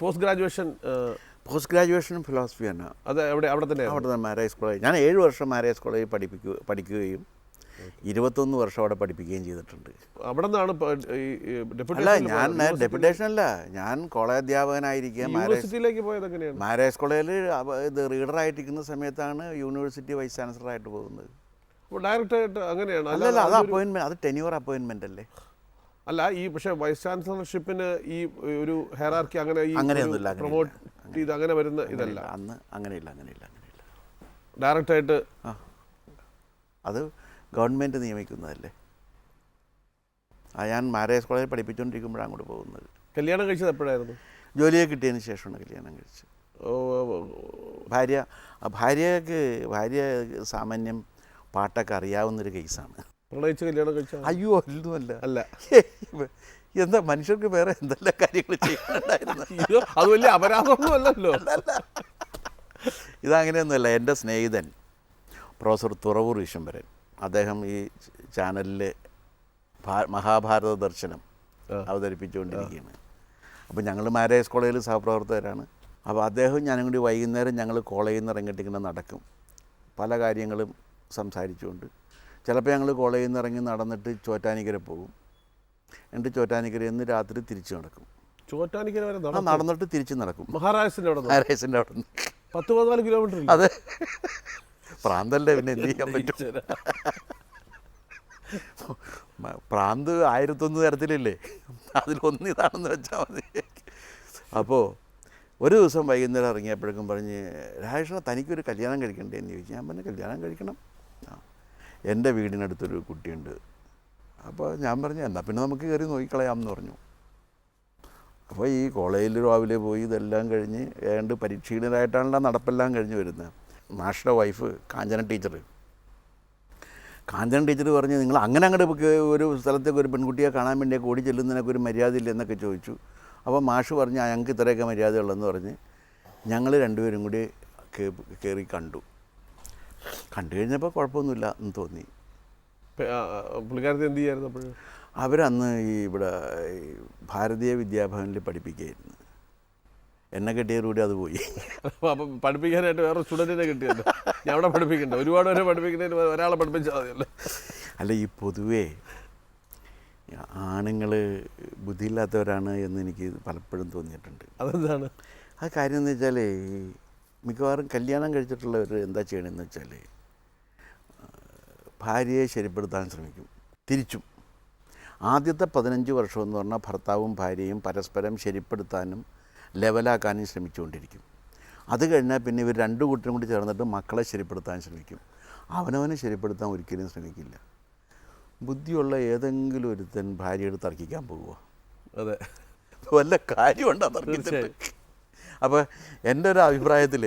Post ഗ്രാജുവേഷനും ഫിലോസഫിയാണ്. അത് അവിടെ തന്നെ മാരേജ് കോളേജ്. ഞാൻ 7 വർഷം മാരേജ് കോളേജിൽ പഠിക്കുകയും 21 വർഷം അവിടെ പഠിപ്പിക്കുകയും ചെയ്തിട്ടുണ്ട്. അവിടെ നിന്നാണ് അല്ല, ഞാൻ ഡെപ്യൂട്ടേഷൻ അല്ല, ഞാൻ കോളേജ് അധ്യാപകനായിരിക്കുക. യൂണിവേഴ്സിറ്റിയിലേക്ക് പോയത് എങ്ങനെയാണ്? മാരേജ് കോളേജിൽ ഇത് റീഡറായിട്ടിരിക്കുന്ന സമയത്താണ് യൂണിവേഴ്സിറ്റി വൈസ് ചാൻസലറായിട്ട് പോകുന്നത്. ഡയറക്റ്റായിട്ട് അങ്ങനെയാണ്? അല്ലല്ല, അത് അപ്പോയിൻമെൻറ്റ്, അത് ടെന്യൂർ അപ്പോയിൻമെൻ്റ് അല്ലേ. അല്ല, ഈ പക്ഷേ വൈസ് ചാൻസലർഷിപ്പിന് ഈ ഒരു ഹെയറാർക്കി അങ്ങനെയൊന്നുമില്ല, പ്രൊമോട്ട് ചെയ്ത് അങ്ങനെ വരുന്ന ഇതല്ല. അന്ന് അങ്ങനെയില്ല. ഡയറക്റ്റായിട്ട് അത് ഗവൺമെൻറ് നിയമിക്കുന്നതല്ലേ. ഞാൻ മാരേജ് കോളേജിൽ പഠിപ്പിച്ചുകൊണ്ടിരിക്കുമ്പോഴാണ് അങ്ങോട്ട് പോകുന്നത്. കല്യാണം കഴിച്ചത് എപ്പോഴായിരുന്നു? ജോലിയെ കിട്ടിയതിന് ശേഷമാണ് കല്യാണം കഴിച്ചത്. ഭാര്യ സാമാന്യം പാട്ടൊക്കെ അറിയാവുന്നൊരു കേസാണ്. പ്രണയിച്ച് കല്യാണം കഴിച്ച? അയ്യോ, ഒന്നുമല്ല. അല്ല, എന്താ മനുഷ്യർക്ക് വേറെ എന്തെല്ലാം കാര്യങ്ങൾ ചെയ്യാനുണ്ടായിരുന്നു. അത് വലിയ അപരാധമൊന്നും അല്ലല്ലോ. ഇതങ്ങനെയൊന്നുമല്ല. എൻ്റെ സ്നേഹിതൻ പ്രൊഫസർ തുറവൂർ വിശ്വംഭരൻ, അദ്ദേഹം ഈ ചാനലിൽ മഹാഭാരത ദർശനം അവതരിപ്പിച്ചുകൊണ്ടിരിക്കുകയാണ്. അപ്പോൾ ഞങ്ങൾ മാരേജ് കോളേജിൽ സഹപ്രവർത്തകരാണ്. അപ്പോൾ അദ്ദേഹം ഞാനും കൂടി വൈകുന്നേരം ഞങ്ങൾ കോളേജിൽ നിന്ന് ഇറങ്ങിയിട്ട് ഇങ്ങനെ നടക്കും, പല കാര്യങ്ങളും സംസാരിച്ചുകൊണ്ട്. ചിലപ്പോൾ ഞങ്ങൾ കോളേജിൽ നിന്ന് ഇറങ്ങി നടന്നിട്ട് ചോറ്റാനിക്കര പോകും. എന്നിട്ട് ചോറ്റാനിക്കരയിൽ നിന്ന് രാത്രി തിരിച്ച് നടക്കും. ചോറ്റാനിക്കര വരെ നടന്നിട്ട് തിരിച്ച് നടക്കും. മഹാരാജസിൻ്റെ അവിടെ നിന്ന് 10-14 കിലോമീറ്റർ. അതെ, പ്രാന്തല്ലേ, പിന്നെ എന്ത് ചെയ്യാൻ പറ്റും. പ്രാന്ത് 1001 തരത്തിലില്ലേ, അതിലൊന്ന് ഇതാണെന്ന് വെച്ചാൽ മതി. അപ്പോൾ ഒരു ദിവസം വൈകുന്നേരം ഇറങ്ങിയപ്പോഴേക്കും പറഞ്ഞ്, രാജേഷ് തനിക്കൊരു കല്യാണം കഴിക്കണ്ടേ എന്ന് ചോദിച്ചു. ഞാൻ പറഞ്ഞു, കല്യാണം കഴിക്കണം. എൻ്റെ വീടിനടുത്തൊരു കുട്ടിയുണ്ട്. അപ്പോൾ ഞാൻ പറഞ്ഞു, എന്നാൽ പിന്നെ നമുക്ക് കയറി നോക്കിക്കളയാമെന്ന് പറഞ്ഞു. അപ്പോൾ ഈ കോളേജിൽ രാവിലെ പോയി ഇതെല്ലാം കഴിഞ്ഞ് ഏതാണ്ട് പരീക്ഷീണരായിട്ടാണല്ലോ നടപ്പെല്ലാം കഴിഞ്ഞ് വരുന്നത്. മാഷയുടെ വൈഫ് കാഞ്ചന ടീച്ചർ പറഞ്ഞ്, നിങ്ങൾ അങ്ങനെ അങ്ങോട്ട് ഒരു സ്ഥലത്തേക്ക് ഒരു പെൺകുട്ടിയെ കാണാൻ വേണ്ടിയൊക്കെ ഓടി ചെല്ലുന്നതിനൊക്കെ ഒരു മര്യാദയില്ല എന്നൊക്കെ ചോദിച്ചു. അപ്പോൾ മാഷ് പറഞ്ഞ്, ഞങ്ങൾക്ക് ഇത്രയൊക്കെ മര്യാദയുള്ളതെന്ന് പറഞ്ഞ് ഞങ്ങൾ രണ്ടുപേരും കൂടി കയറി കണ്ടു കഴിഞ്ഞപ്പോൾ കുഴപ്പമൊന്നുമില്ല എന്ന് തോന്നി. പുള്ളിക്കാരത്തെ എന്ത് ചെയ്യായിരുന്നു അപ്പോഴും? അവരന്ന് ഇവിടെ ഭാരതീയ വിദ്യാഭവനിൽ പഠിപ്പിക്കുകയായിരുന്നു. എന്നെ കിട്ടിയതോടുകൂടി അത് പോയി. അപ്പം പഠിപ്പിക്കാനായിട്ട് വേറെ സ്റ്റുഡൻറ്റിനെ കിട്ടിയല്ലോ. ഞാൻ അവിടെ പഠിപ്പിക്കണ്ട, ഒരുപാട് പേരെ പഠിപ്പിക്കുന്നതിന് ഒരാളെ പഠിപ്പിച്ചാൽ മതിയല്ലോ. അല്ല, ഈ പൊതുവേ ആണുങ്ങൾ ബുദ്ധിയില്ലാത്തവരാണ് എന്ന് എനിക്ക് പലപ്പോഴും തോന്നിയിട്ടുണ്ട്. അതെന്താണ് ആ കാര്യം എന്ന് വെച്ചാൽ, മിക്കവാറും കല്യാണം കഴിച്ചിട്ടുള്ളവർ എന്താ ചെയ്യണമെന്ന് വെച്ചാൽ, ഭാര്യയെ ശരിപ്പെടുത്താൻ ശ്രമിക്കും. തിരിച്ചും ആദ്യത്തെ 15 വർഷം എന്ന് പറഞ്ഞാൽ ഭർത്താവും ഭാര്യയും പരസ്പരം ശരിപ്പെടുത്താനും ലെവലാക്കാനും ശ്രമിച്ചുകൊണ്ടിരിക്കും. അത് കഴിഞ്ഞാൽ പിന്നെ ഇവർ 2 കൂട്ടരും കൂടി ചേർന്നിട്ട് മക്കളെ ശരിപ്പെടുത്താൻ ശ്രമിക്കും. അവനവനെ ശരിപ്പെടുത്താൻ ഒരിക്കലും ശ്രമിക്കില്ല. ബുദ്ധിയുള്ള ഏതെങ്കിലും ഒരുത്തൻ ഭാര്യയോട് തർക്കിക്കാൻ പോകുക? അതെ, വല്ല കാര്യമുണ്ടോ തർക്കിച്ചിട്ട്? അപ്പോൾ എൻ്റെ ഒരു അഭിപ്രായത്തിൽ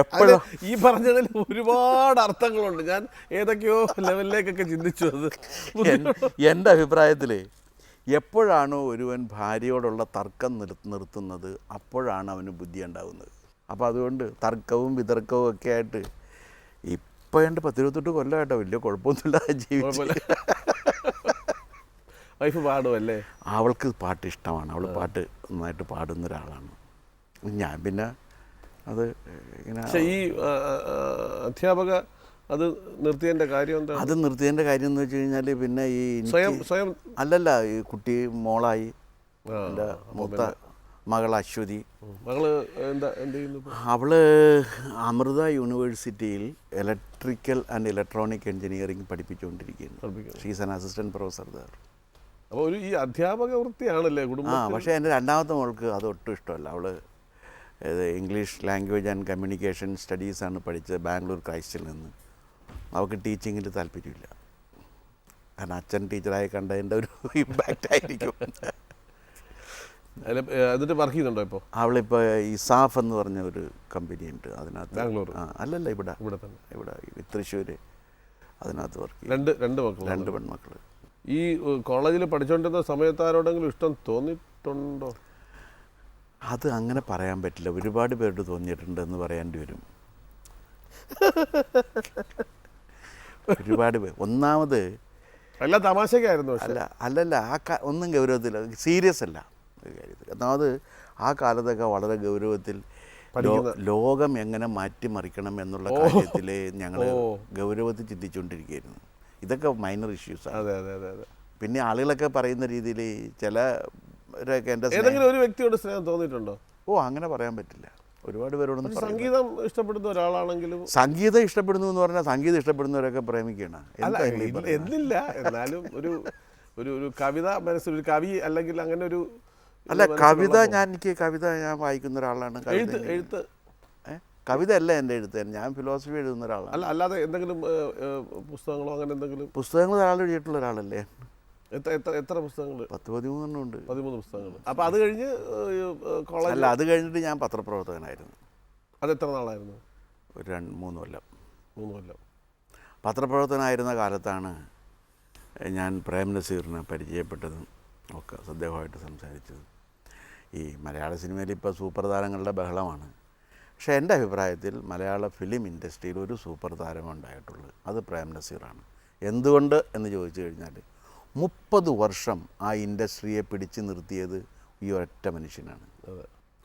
എപ്പോഴും ഈ പറഞ്ഞതിൽ ഒരുപാട് അർത്ഥങ്ങളുണ്ട്. ഞാൻ ഏതൊക്കെയോ ലെവലിലേക്കൊക്കെ ചിന്തിച്ചു. അത് എൻ്റെ അഭിപ്രായത്തിൽ എപ്പോഴാണോ ഒരുവൻ ഭാര്യയോടുള്ള തർക്കം നിർത്തുന്നത്, അപ്പോഴാണ് അവന് ബുദ്ധി ഉണ്ടാകുന്നത്. അപ്പോൾ അതുകൊണ്ട് തർക്കവും വിതർക്കവും ഒക്കെ ആയിട്ട് ഇപ്പോൾ എൻ്റെ 10-28 കൊല്ലമായിട്ടോ വലിയ കുഴപ്പമൊന്നുമില്ലാതെ ജീവിച്ചു. വൈഫ് പാടുമല്ലേ? അവൾക്ക് പാട്ട് ഇഷ്ടമാണ്. അവൾ പാട്ട് നന്നായിട്ട് പാടുന്ന ഒരാളാണ്. ഞാൻ പിന്നെ അത് ഇങ്ങനെ. പക്ഷേ ഈ അധ്യാപക അത് നിർത്തിയതിൻ്റെ കാര്യം എന്താ? അത് നിർത്തിയതിൻ്റെ കാര്യം എന്ന് വെച്ച് കഴിഞ്ഞാൽ, പിന്നെ ഈ സ്വയം അല്ലല്ല, ഈ കുട്ടി മോളായി. എൻ്റെ മൂത്ത മകൾ അശ്വതി. മകള് എന്ത് ചെയ്യുന്നു? അവള് അമൃത യൂണിവേഴ്സിറ്റിയിൽ ഇലക്ട്രിക്കൽ ആൻഡ് ഇലക്ട്രോണിക് എഞ്ചിനീയറിംഗ് പഠിപ്പിച്ചുകൊണ്ടിരിക്കുകയാണ്. She's an assistant professor there. അപ്പോൾ ഒരു ഈ അധ്യാപക വൃത്തിയാണല്ലേ കുടുംബം? പക്ഷേ എൻ്റെ രണ്ടാമത്തെ മോൾക്ക് അതൊട്ടും ഇഷ്ടമല്ല. അവൾ ഇംഗ്ലീഷ് ലാംഗ്വേജ് ആൻഡ് കമ്മ്യൂണിക്കേഷൻ സ്റ്റഡീസാണ് പഠിച്ചത് ബാംഗ്ലൂർ ക്രൈസ്റ്റിൽ നിന്ന്. അവൾക്ക് ടീച്ചിങ്ങിൽ താല്പര്യമില്ല. കാരണം അച്ഛൻ ടീച്ചറായി കണ്ടതിൻ്റെ ഒരു ഇമ്പാക്റ്റ് ആയിരിക്കും. എന്നിട്ട് വർക്ക് ചെയ്യുന്നുണ്ടോ ഇപ്പോൾ? അവളിപ്പോൾ ഇസാഫ് എന്ന് പറഞ്ഞ ഒരു കമ്പനി ഉണ്ട്, അതിനകത്ത്. ബാംഗ്ലൂർ? അല്ലല്ല, ഇവിടെ തന്നെ, ഇവിടെ തൃശ്ശൂർ. അതിനകത്ത് വർക്ക് ചെയ്യും. രണ്ട് മക്കൾ? 2 പെൺമക്കൾ. ഈ കോളേജിൽ പഠിച്ചുകൊണ്ടിരുന്ന സമയത്ത് ആരോടെങ്കിലും ഇഷ്ടം തോന്നിയിട്ടുണ്ടോ? അത് അങ്ങനെ പറയാൻ പറ്റില്ല. ഒരുപാട് പേരോട് തോന്നിയിട്ടുണ്ടെന്ന് പറയേണ്ടി വരും. ഒരുപാട് പേർ. ഒന്നാമത് അല്ല, തമാശക്കായിരുന്നു. അല്ലല്ല, ഒന്നും ഗൗരവത്തില്ല, സീരിയസ് അല്ല ഒരു കാര്യത്തിൽ. ഒന്നാമത് ആ കാലത്തൊക്കെ വളരെ ഗൗരവത്തിൽ ലോകം എങ്ങനെ മാറ്റിമറിക്കണം എന്നുള്ള കാര്യത്തിൽ ഞങ്ങൾ ഗൗരവത്തിൽ ചിന്തിച്ചുകൊണ്ടിരിക്കുകയായിരുന്നു. ഇതൊക്കെ മൈനർ ഇഷ്യൂസാണ്. അതെ അതെ അതെ അതെ. പിന്നെ ആളുകളൊക്കെ പറയുന്ന രീതിയിൽ ചിലരൊക്കെ എൻ്റെ ഏതെങ്കിലും ഒരു വ്യക്തിയോട് സ്നേഹം തോന്നിയിട്ടുണ്ടോ? അങ്ങനെ പറയാൻ പറ്റില്ല. ഒരുപാട് പേരോടൊന്നും സംഗീതം ഇഷ്ടപ്പെടുന്ന ഒരാളാണെങ്കിലും. സംഗീതം ഇഷ്ടപ്പെടുന്നു എന്ന് പറഞ്ഞാൽ സംഗീതം ഇഷ്ടപ്പെടുന്നവരൊക്കെ പ്രേമിക്കണം എന്നില്ല. എന്നാലും ഒരു ഒരു കവിത മനസ്സിൽ ഒരു കവി അല്ലെങ്കിൽ അങ്ങനെ ഒരു അല്ല കവിത എനിക്ക് കവിത ഞാൻ വായിക്കുന്ന ഒരാളാണ്. എഴുത്ത് കവിത അല്ല എൻ്റെ എഴുത്ത്, ഞാൻ ഫിലോസഫി എഴുതുന്ന ഒരാളാണ്. അല്ലാതെ എന്തെങ്കിലും പുസ്തകങ്ങളോ അങ്ങനെ എന്തെങ്കിലും? പുസ്തകങ്ങൾ ഒരാൾ എഴുതിയിട്ടുള്ള ഒരാളല്ലേ. എത്ര പുസ്തകങ്ങൾ? 10-13 ഉണ്ട്. 13 പുസ്തകങ്ങൾ. അപ്പോൾ അത് കഴിഞ്ഞ് കോളേജ്? അല്ല, അത് കഴിഞ്ഞിട്ട് ഞാൻ പത്രപ്രവർത്തകനായിരുന്നു. അതെത്ര നാളായിരുന്നു? ഒരു 3 കൊല്ലം. 3 കൊല്ലം പത്രപ്രവർത്തകനായിരുന്ന കാലത്താണ് ഞാൻ പ്രേം നസീറിനെ പരിചയപ്പെട്ടതും ഒക്കെ അദ്ദേഹമായിട്ട് സംസാരിച്ചത്. ഈ മലയാള സിനിമയിൽ ഇപ്പോൾ സൂപ്പർ താരങ്ങളുടെ ബഹളമാണ്. പക്ഷേ എൻ്റെ അഭിപ്രായത്തിൽ മലയാള ഫിലിം ഇൻഡസ്ട്രിയിൽ ഒരു സൂപ്പർ താരമുണ്ടായിട്ടുള്ളത് അത് പ്രേം നസീറാണ്. എന്തുകൊണ്ട് എന്ന് ചോദിച്ചു കഴിഞ്ഞാൽ 30 വർഷം ആ ഇൻഡസ്ട്രിയെ പിടിച്ചു നിർത്തിയത് ഈ ഒറ്റ മനുഷ്യനാണ്.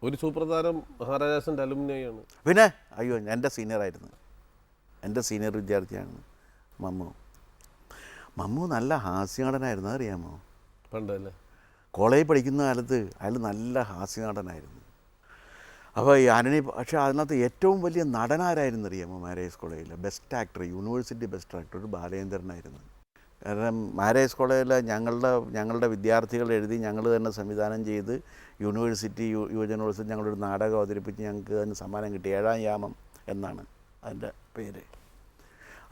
ഒരു സൂപ്പർ താരം മഹാരാജാസിൻ്റെ അലുമിനിയാണ്. പിന്നെ അയ്യോ, എൻ്റെ സീനിയറായിരുന്നു, എൻ്റെ സീനിയർ വിദ്യാർത്ഥിയാണ് മമ്മു. നല്ല ഹാസ്യനടനായിരുന്നു, അറിയാമോ? പണ്ടല്ലേ കോളേജിൽ പഠിക്കുന്ന കാലത്ത് അയാൾ നല്ല ഹാസ്യനടനായിരുന്നു. അപ്പോൾ ഈ ആന്റണി, പക്ഷേ അതിനകത്ത് ഏറ്റവും വലിയ നടനാരായിരുന്നു അറിയാമോ? മാരേജ് കോളേജിലെ best actor, university best actor ഒരു ബാലേന്ദ്രനായിരുന്നു. കാരണം മാരേജ് കോളേജിലെ ഞങ്ങളുടെ വിദ്യാർത്ഥികൾ എഴുതി ഞങ്ങൾ തന്നെ സംവിധാനം ചെയ്ത് യൂണിവേഴ്സിറ്റി യുവജനോത്സവം ഞങ്ങളൊരു നാടകം അവതരിപ്പിച്ച് ഞങ്ങൾക്ക് അതിന് സമ്മാനം കിട്ടി. 7-ാം യാമം എന്നാണ് അതിൻ്റെ പേര്.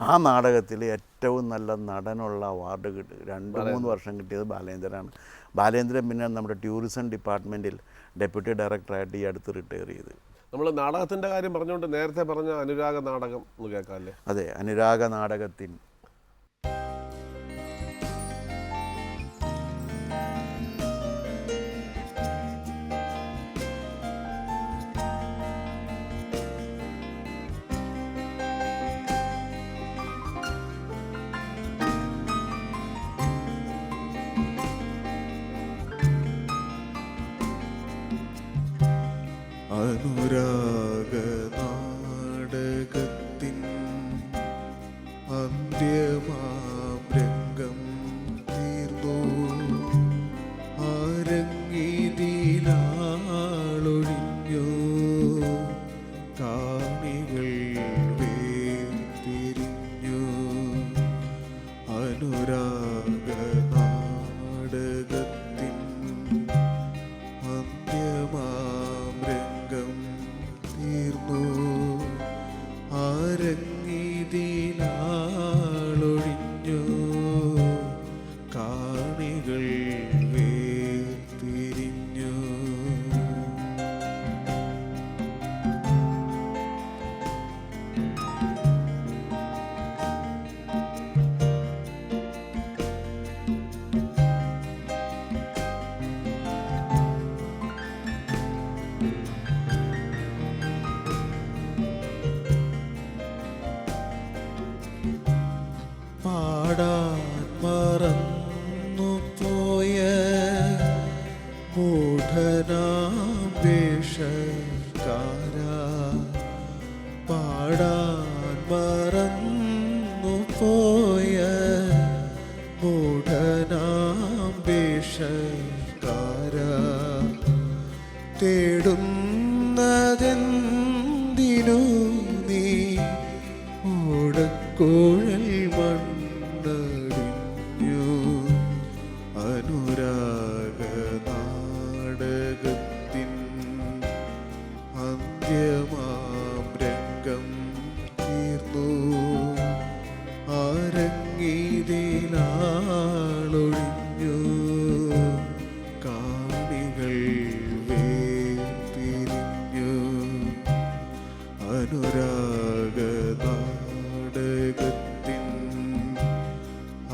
ആ നാടകത്തിൽ ഏറ്റവും നല്ല നടനുള്ള അവാർഡ് 2-3 വർഷം കിട്ടിയത് ബാലേന്ദ്രനാണ്. ബാലേന്ദ്രൻ പിന്നെ നമ്മുടെ ടൂറിസം ഡിപ്പാർട്ട്മെൻറ്റിൽ ഡെപ്യൂട്ടി ഡയറക്ടറായിട്ട് ഈ അടുത്ത് റിട്ടയർ ചെയ്ത്. നമ്മൾ നാടകത്തിൻ്റെ കാര്യം പറഞ്ഞുകൊണ്ട് നേരത്തെ പറഞ്ഞ അനുരാഗ നാടകം ഒന്ന് കേൾക്കാമല്ലേ? അതെ, അനുരാഗ നാടകത്തിൻ അനുരാഗ നാടകത്തിൻ അന്ത്യമാം രംഗം തീർന്നു. ആരങ്ങിതിലാളൊഴിഞ്ഞു കാണികൾ വേർപിരിഞ്ഞു. അനുരാഗ നാടകത്തിൻ അന്ത്യമാം രംഗം തീർന്നു. ആരങ്ങിതിലാളൊഴിഞ്ഞു കാണികൾ വേർപിരിഞ്ഞു. പാടാൻ മറന്നു പോയ മൂഢനാം വേഷക്കാരാ, പാടാൻ മറന്നു പോയ മൂഢനാം വേഷക്കാരാ, തേടുന്നതെന്തിനു നീ ഓടക്കുഴൽ മണ്ണടിഞ്ഞു. അനുരാഗ നാടകത്തിൻ അന്ത്യമാം രംഗം തീർന്നു. ആരങ്ങിതിലാളൊഴിഞ്ഞു കാണികൾ വേർപിരിഞ്ഞു. അനുരാഗ നാടകത്തിൻ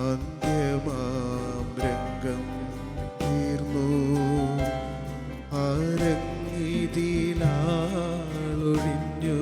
അന്ത്യമാം രംഗം തീർന്നു. ആരങ്ങിതിലാളൊഴിഞ്ഞു